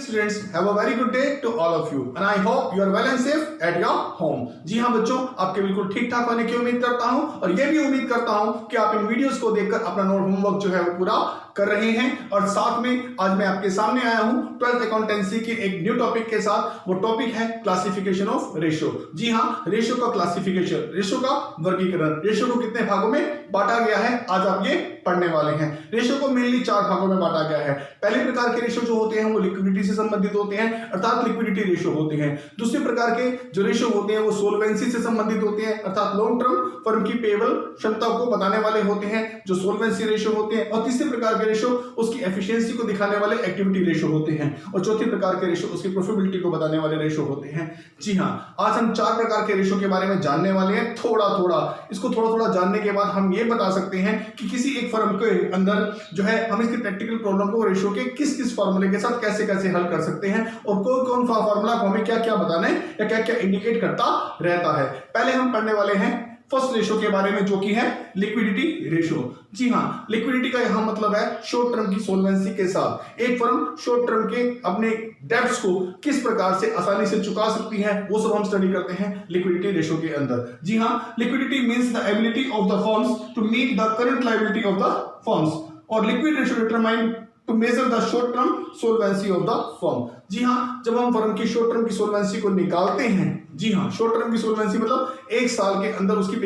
students, have a very good day to all of you and I hope you are well and safe at your home. जी हाँ बच्चों, आपके बिल्कुल ठीक ठाक होने की उम्मीद करता हूँ और ये भी उम्मीद करता हूँ कि आप इन वीडियोस को देखकर अपना नोट होमवर्क जो है वो पूरा कर रहे हैं। और साथ में आज मैं आपके सामने आया हूँ 12th अकाउंटेंसी के एक न्यू टॉपिक के साथ। वो टॉपिक है क्लासिफिकेशन ऑफ रेशो। जी हाँ, रेशो का क्लासिफिकेशन, रेशो का वर्गीकरण, रेशो को कितने भागों में बांटा गया है आज आप ये पढ़ने वाले हैं। रेशो को मेनली 4 भागों में बांटा गया है। पहले प्रकार के रेशो जो होते हैं वो लिक्विडिटी से संबंधित होते हैं अर्थात लिक्विडिटी रेशो होते हैं। दूसरे प्रकार के जो रेशो होते हैं वो सोल्वेंसी से संबंधित होते हैं अर्थात लॉन्ग टर्म फर्म की पेबल क्षमता को बताने वाले होते हैं जो सोल्वेंसी रेशो होते हैं। और तीसरे प्रकार के रेशो उसकी एफिशिएंसी को दिखाने वाले एक्टिविटी रेशो होते हैं। और चौथे प्रकार के रेशो उसकी प्रॉफिटेबिलिटी को बताने वाले रेशो होते हैं। जी हाँ, आज हम 4 प्रकार के रेशो के बारे में जानने वाले हैं। थोड़ा थोड़ा जानने के बाद हम ये बता सकते हैं कि किसी एक फर्म के अंदर जो है हम इसकी प्रैक्टिकल प्रॉब्लम को रेशो के किस फॉर्मूले के साथ कैसे हल कर सकते हैं और कौन फॉर्मूला को हमें क्या बताना है या क्या इंडिकेट करता रहता है। पहले हम पढ़ने वाले हैं फर्स्ट रेशो के बारे में जो कि है लिक्विडिटी रेशो। जी हाँ, लिक्विडिटी का यहां मतलब है शॉर्ट टर्म की सोल्वेंसी के साथ एक फर्म शॉर्ट टर्म के अपने डेब्ट्स को किस प्रकार से आसानी से चुका सकती है, वो सब हम स्टडी करते हैं लिक्विडिटी रेशो के अंदर। जी हाँ, liquidity means the ability of the firms to meet the current liability of the firms और liquid ratio determine to measure the short term solvency of the firm. जी हाँ, जब हम फर्म की शॉर्ट टर्म की सोल्वेंसी को निकालते हैं, जी हाँ, शॉर्ट टर्म की सोल्वेंसी मतलब 1 साल के अंदर उसकी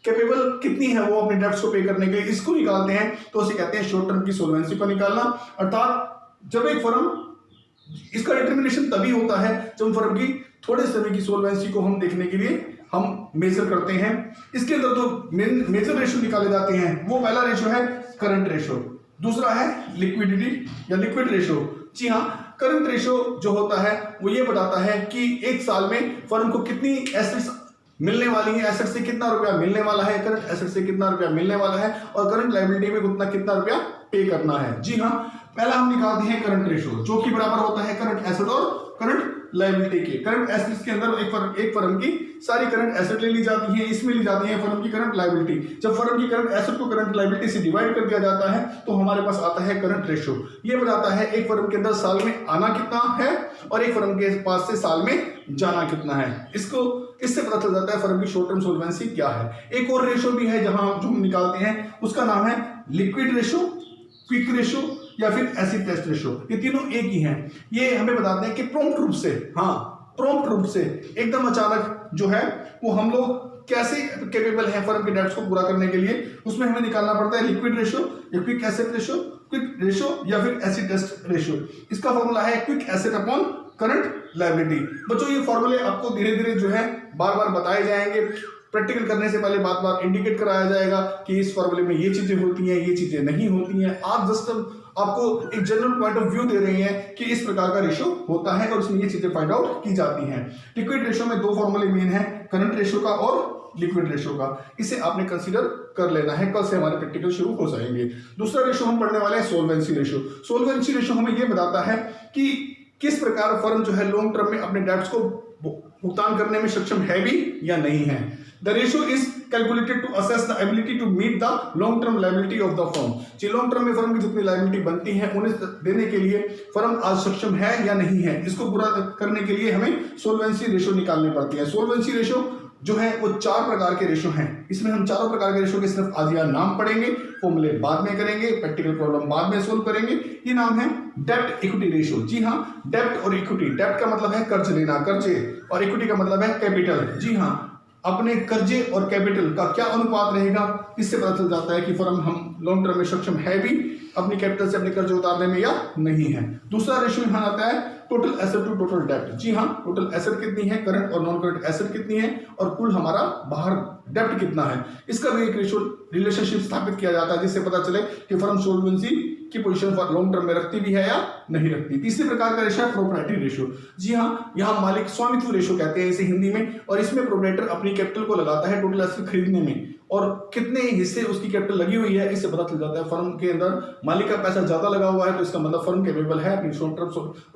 कैपेबल कितनी है वो अपने डेब्ट्स को पे करने के लिए, इसको निकालते हैं तो उसे कहते हैं शॉर्ट टर्म की सोल्वेंसी को निकालना। अर्थात जब एक फर्म, इसका डिटर्मिनेशन तभी होता है जब फर्म की थोड़े समय की सोल्वेंसी को हम देखने के लिए हम मेजर करते हैं। इसके अंदर जो मेजर रेशो निकाले जाते हैं वो पहला रेशो है करंट रेशो, दूसरा है लिक्विडिटी या लिक्विड रेशो। जी हाँ, करंट रेशो जो होता है वो ये बताता है कि 1 साल में फर्म को कितनी एसेट्स मिलने वाली है, एसेट से कितना रुपया मिलने वाला है, करंट एसेट से कितना रुपया मिलने वाला है और करंट लायबिलिटी में कितना रुपया पे करना है। जी हाँ, पहला हम निकालते हैं करंट रेशो जो कि बराबर होता है करंट एसेट और करंट लायबिलिटी के। करंट एसेट्स के अंदर एक फर्म की सारी करंट एसेट ले ली जाती है, इसमें ली जाती है फर्म की करंट लायबिलिटी। जब फर्म की करंट एसेट को करंट लायबिलिटी से डिवाइड कर दिया जाता है तो हमारे पास आता है करंट रेशो। ये बताता है एक फर्म के अंदर साल में आना कितना है और एक फर्म के पास से साल में जाना कितना है। इससे पता चल जाता है फर्म की शॉर्ट टर्म सोल्वेंसी क्या है। एक और रेशो भी है जहां जो हम निकालते हैं, उसका नाम है लिक्विड रेशो, क्विक रेशो या फिर एसिड टेस्ट रेशो। ये तीनों एक ही हैं। ये हमें बताते हैं कि प्रॉम्प्ट रूप से एकदम अचानक जो है वो हम लोग कैसे कैपेबल हैं फर्म के डेब्ट्स को पूरा करने के लिए, उसमें हमें निकालना पड़ता है लिक्विड रेशो या quick acid ratio, quick ratio या फिर एसिड टेस्ट रेशो। इसका फॉर्मूला है quick acid upon current liability. बच्चों ये फॉर्मूले आपको धीरे धीरे जो है बार बताए जाएंगे। प्रैक्टिकल करने से पहले बार इंडिकेट कराया जाएगा कि इस फॉर्मूले में ये चीजें होती हैं, ये चीजें नहीं होती हैं। आप जस्ट आपको एक जनरल पॉइंट ऑफ व्यू दे रही हैं कि इस प्रकार का रेशो होता है और उसमें ये चीजें फाइंड आउट की जाती हैं। लिक्विड रेशो में 2 फॉर्मूले मेन हैं, करंट रेशो का और लिक्विड रेशो का। इसे आपने कंसीडर कर लेना है, कल से हमारे प्रैक्टिकल शुरू हो जाएंगे। दूसरा रेशो हम पढ़ने वाले हैं सोल्वेंसी रेशो। सोल्वेंसी रेशो हमें यह बताता है कि किस प्रकार फर्म जो है लॉन्ग टर्म में अपने डेब्ट्स को भुगतान करने में सक्षम है भी या नहीं है। The ratio is calculated to assess the ability to meet the long term liability of the firm. जी, लॉन्ग टर्म में फर्म की जितनी लायबिलिटी बनती है उन्हें देने के लिए फर्म आज सक्षम है या नहीं है, इसको पूरा करने के लिए हमें सोल्वेंसी रेशो निकालनी पड़ती है। सोल्वेंसी रेशो जो है वो 4 प्रकार के रेशो हैं। इसमें हम चारों प्रकार के रेशो के सिर्फ आज या नाम पढ़ेंगे, फॉर्मूले बाद में करेंगे, प्रैक्टिकल प्रॉब्लम बाद में सोल्व करेंगे। ये नाम है डेब्ट इक्विटी रेशो। जी हाँ, डेब्ट और इक्विटी, डेब्ट का मतलब है कर्ज लेना, कर्जे, और इक्विटी का मतलब है कैपिटल। जी हाँ, अपने कर्जे और कैपिटल का क्या अनुपात रहेगा, इससे पता चल जाता है कि फर्म हम लॉन्ग टर्म में सक्षम है भी अपनी कैपिटल से अपने कर्ज उतारने में या नहीं है। दूसरा रेशो यहाँ आता है टोटल एसेट टू टोटल डेब्ट। जी हाँ, टोटल एसेट कितनी है, करंट और नॉन करंट एसेट कितनी है और कुल हमारा बाहर डेब्ट कितना है, इसका भी एक रेशो रिलेशनशिप स्थापित किया जाता है जिससे पता चले कि फर्म सोल्वेंसी की पोजीशन फॉर लॉन्ग टर्म में रखती भी है या नहीं रखती। तीसरे प्रकार का रेशो है प्रोप्राइटरी रेशो। जी हाँ, यहाँ मालिक स्वामित्व रेशो कहते हैं इसे हिंदी में, और इसमें प्रोप्राइटर अपनी कैपिटल को लगाता है टोटल एसेट खरीदने में और कितने हिस्से उसकी कैपिटल लगी हुई है, इससे पता चल जाता है फर्म के अंदर मालिक का पैसा ज्यादा लगा हुआ है तो इसका मतलब फर्म कैपेबल है अपनी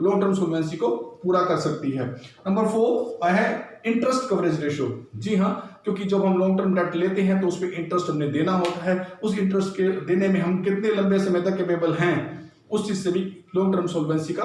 लॉन्ग टर्म सोल्वेंसी को पूरा कर सकती है। नंबर 4 है इंटरेस्ट कवरेज रेशो। जी हाँ, क्योंकि जब हम लॉन्ग टर्म डेट लेते हैं तो उस पर इंटरेस्ट हमने देना होता है, उस इंटरेस्ट के देने में हम कितने लंबे समय तक कैपेबल हैं, उस चीज से भी लॉन्ग टर्म सोल्वेंसी का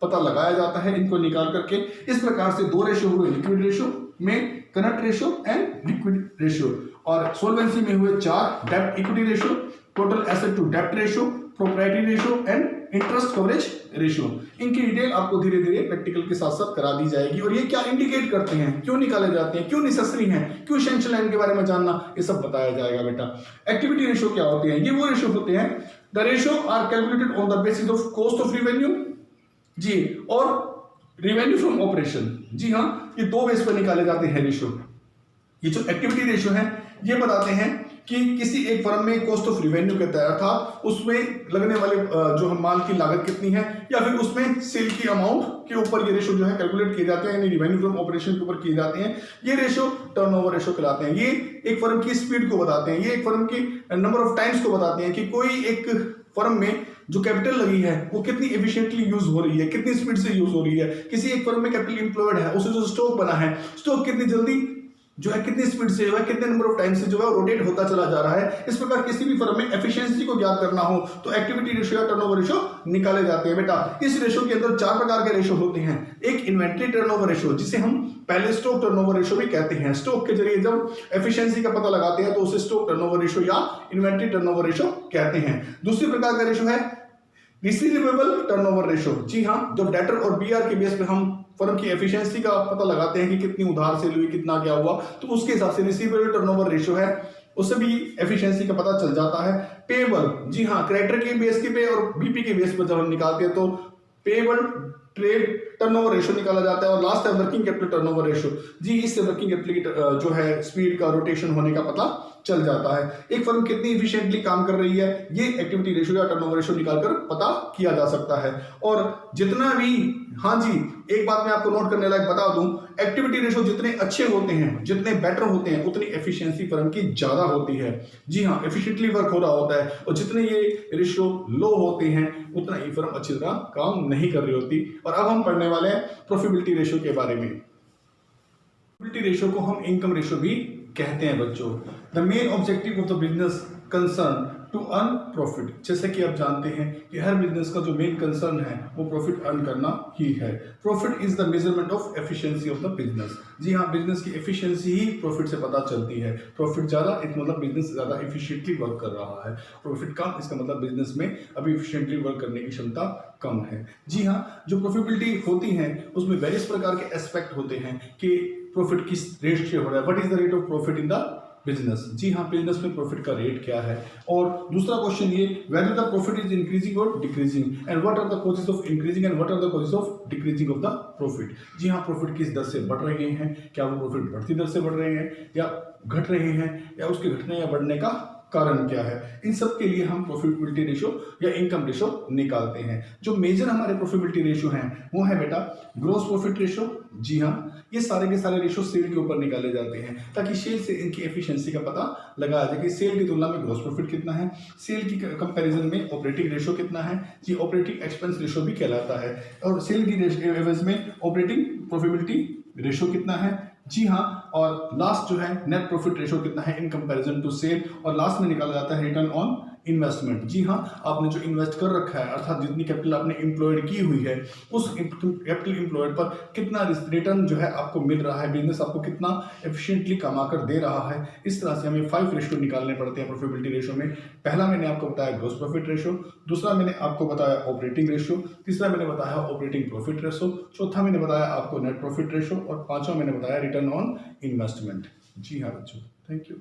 पता लगाया जाता है इनको निकाल करके। इस प्रकार से दो रेशो हुए लिक्विड रेशो में, current ratio and liquid ratio, और सोल्वेंसी में हुए 4 डेब्ट equity ratio, total asset to डेब्ट ratio, proprietary ratio and interest coverage ratio. इनकी डिटेल आपको धीरे धीरे प्रैक्टिकल के साथ साथ करा दी जाएगी। और ये क्या इंडिकेट करते हैं, क्यों निकाले जाते हैं, क्यों नेसेसरी हैं, क्यों एसेंशियल है, इनके बारे में जानना, ये सब बताया जाएगा बेटा। एक्टिविटी रेशो क्या होते हैं, ये वो रेशो होते हैं, the ratio are calculated on the basis of cost of revenue जी और रिवेन्यू फ्रॉम ऑपरेशन। जी हाँ, ये दो बेस पर निकाले जाते हैं रेशो। ये जो एक्टिविटी रेशो है ये बताते हैं कि किसी एक फर्म में कॉस्ट ऑफ रिवेन्यू के तहत था, उसमें लगने वाले जो हम माल की लागत कितनी है, या फिर उसमें सेल की अमाउंट के ऊपर ये रेशो जो है कैलकुलेट किए जाते हैं, यानी रिवेन्यू फ्रॉम ऑपरेशन के ऊपर किए जाते हैं। ये रेशो टर्नओवर रेशो कहलाते हैं। ये एक फर्म की स्पीड को बताते हैं, ये एक फर्म की नंबर ऑफ टाइम्स को बताते हैं कि कोई एक फर्म में जो कैपिटल लगी है वो कितनी एफिशिएंटली यूज हो रही है, कितनी स्पीड से यूज हो रही है। किसी एक फर्म में कैपिटल इंप्लॉयड है, उससे जो स्टॉक बना है, स्टॉक कितनी जल्दी जो है, कितनी स्पीड से जो है, कितने नंबर ऑफ टाइम से जो है रोटेट होता चला जा रहा है। इस प्रकार किसी भी फर्म में एफिशिएंसी को ज्ञात करना हो तो एक्टिविटी रेशो या टर्नओवर रेशो निकाले जाते हैं बेटा। इस रेशो के अंदर 4 प्रकार के रेशो होते हैं। एक इन्वेंट्री टर्नओवर रेशो, जिसे हम पहले स्टॉक टर्नओवर रेशो भी कहते हैं। स्टॉक के जरिए जब एफिशिएंसी का पता लगाते हैं तो उसे स्टॉक टर्नओवर रेशो या इन्वेंट्री टर्नओवर रेशो कहते हैं। दूसरी प्रकार का रेशो है रिसीवेबल टर्नओवर रेशो। जी हाँ, जो डेटर और बीआर के बेस पे हम फर्म की एफिशिएंसी का पता लगाते हैं कि कितनी उधार सेल हुई, कितना क्या हुआ, तो उसके हिसाब से रिसीवेबल टर्नओवर रेशो है, उससे भी एफिशिएंसी का पता चल जाता है। पेएबल, जी हाँ, क्रेडिटर के बेस के पे और बीपी के बेस पर जब हम निकालते हैं तो पेएबल ट्रेड टर्नओवर रेशो निकाला जाता है। और लास्ट है वर्किंग कैपिटल टर्नओवर रेशो। जी, इससे वर्किंग कैपिटल जो है स्पीड का, रोटेशन होने का पता चल जाता है। एक फर्म कितनी इफिशिएंटली काम कर रही है, ये एक्टिविटी रेशो या टर्नओवर रेशो निकालकर पता किया जा सकता है। और जितना भी, हाँ जी, एक बात मैं आपको नोट करने लायक बता दूं, एक्टिविटी रेशो जितने अच्छे होते हैं, जितने बेटर होते हैं, उतनी एफिशिएंसी फर्म की ज्यादा होती है। जी हाँ, एफिशिएंटली वर्क हो रहा होता है। और जितने ये रेशो लो होते हैं उतना ही फर्म अच्छी तरह काम नहीं कर रही होती। और अब हम पढ़ने वाले हैं प्रॉफिटेबिलिटी रेशो के बारे में। प्रॉफिटेबिलिटी रेशो को हम इनकम रेशो भी कहते हैं बच्चों। The main objective of the business concern to earn profit. जैसे कि आप जानते हैं कि हर बिजनेस का जो मेन कंसर्न है वो प्रॉफिट अर्न करना ही है। Profit is the measurement of efficiency of the business. जी हाँ, बिजनेस की एफिशिएंसी ही प्रॉफिट से पता चलती है। प्रॉफिट ज्यादा, इसका मतलब बिजनेस ज्यादा एफिशिएंटली वर्क कर रहा है। प्रॉफिट कम, इसका मतलब बिजनेस में अभी एफिशिएंटली वर्क करने की क्षमता कम है। जी हाँ, जो प्रॉफिटेबिलिटी होती है उसमें वेरियस प्रकार के एस्पेक्ट होते हैं कि प्रॉफिट किस रेट से हो रहा है, what is the rate of profit in the business. जी हाँ, बिजनेस में प्रॉफिट का रेट क्या है। और दूसरा क्वेश्चन ये, whether the profit is increasing और decreasing and what are the causes of increasing and what are the causes of decreasing of the profit. जी हाँ, प्रॉफिट किस दर से बढ़ रहे हैं, क्या वो प्रॉफिट बढ़ती दर से बढ़ रहे हैं या घट रहे हैं, या उसके घटने या बढ़ने का कारण क्या है। इन सब के लिए हम प्रॉफिटेबिलिटी रेशो या इनकम रेशो निकालते हैं। जो मेजर हमारे प्रॉफिटेबिलिटी रेशो हैं वो है बेटा ग्रॉस प्रॉफिट रेशो। जी हाँ, ये सारे के सारे रेशो सेल के ऊपर निकाले जाते हैं ताकि सेल से इनकी एफिशिएंसी का पता लगाया जाए कि सेल की तुलना में ग्रॉस प्रॉफिट कितना है, सेल की कंपैरिजन में ऑपरेटिंग रेशो कितना है। जी, ऑपरेटिंग एक्सपेंस रेशो भी कहलाता है। और सेल की एवरेज में ऑपरेटिंग प्रॉफिटेबिलिटी रेशो कितना है। जी हाँ, और लास्ट जो है नेट प्रॉफिट रेशो कितना है इन कंपैरिजन टू सेल। और लास्ट में निकाला जाता है रिटर्न ऑन इन्वेस्टमेंट। जी हाँ, आपने जो इन्वेस्ट कर रखा है, अर्थात जितनी कैपिटल आपने एम्प्लॉयड की हुई है, उस कैपिटल एम्प्लॉयड पर कितना रिटर्न जो है आपको मिल रहा है, बिजनेस आपको कितना एफिशिएंटली कमा कर दे रहा है। इस तरह से हमें 5 रेशो निकालने पड़ते हैं प्रॉफिटेबिलिटी रेशो में। पहला मैंने आपको बताया ग्रॉस प्रॉफिट रेशो, दूसरा मैंने आपको बताया ऑपरेटिंग रेशो, तीसरा मैंने बताया ऑपरेटिंग प्रॉफिट रेशो, चौथा मैंने बताया आपको नेट प्रॉफिट रेशो, और पांचवा मैंने बताया रिटर्न ऑन इन्वेस्टमेंट। जी हाँ बच्चों, थैंक यू।